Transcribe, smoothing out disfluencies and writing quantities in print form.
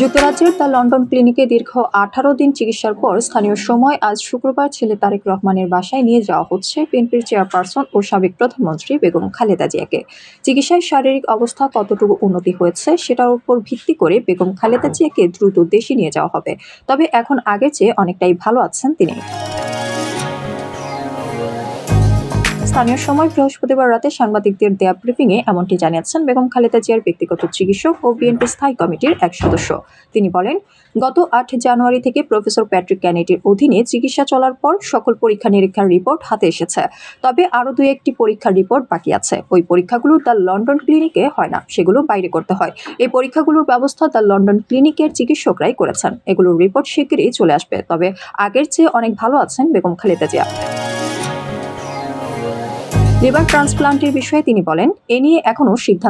যুক্তরাজ্যের the London ক্লিনিকে দীর্ঘ 18 দিন চিকিৎসার পর স্থানীয় সময় আজ শুক্রবার ছেলে তারেক রহমানের বাসায় নিয়ে যাওয়া হচ্ছে বিএনপির চেয়ারপারসন ও সাবেক প্রধানমন্ত্রী বেগম খালেদা জিয়াকে। চিকিৎসায় শারীরিক অবস্থা কতটুকু উন্নতি হয়েছে সেটার উপর ভিত্তি করে বেগম খালেদা জিয়াকে দ্রুত দেশে নিয়ে যাওয়া হবে। তবে এখন আগের চেয়ে অনেকটাই ভালো আছেন তিনি। স্থানীয় সময় বৃহস্পতিবার রাতে সাংবাদিকদের দেয়া ব্রিফিংয়ে এমনটি জানিয়েছেন বেগম খালেদা জিয়ার ব্যক্তিগত চিকিৎসক ও বিএনপি স্থায়ী কমিটির এক সদস্য। তিনি বলেন, গত 8 জানুয়ারি থেকে প্রফেসর প্যাট্রিক ক্যানেডির অধীনে চিকিৎসা চলার পর সকল পরীক্ষা নিরীক্ষার রিপোর্ট হাতে এসেছে। তবে আরও 2-1টি পরীক্ষার রিপোর্ট বাকি আছে। ওই পরীক্ষাগুলো দ্য লন্ডন ক্লিনিকে হয় না, সেগুলো বাইরে করতে হয়। এই পরীক্ষাগুলোর ব্যবস্থা দ্য লন্ডন ক্লিনিকের চিকিৎসকরাই করেছেন। এগুলোর রিপোর্ট শিগগিরই চলে আসবে। তবে আগের চেয়ে অনেক ভালো আছেন বেগম খালেদা জিয়া। লিভার ট্রান্সপ্লান্টের বিষয়ে তিনি বলেন, এ নিয়ে এখনো সিদ্ধান্ত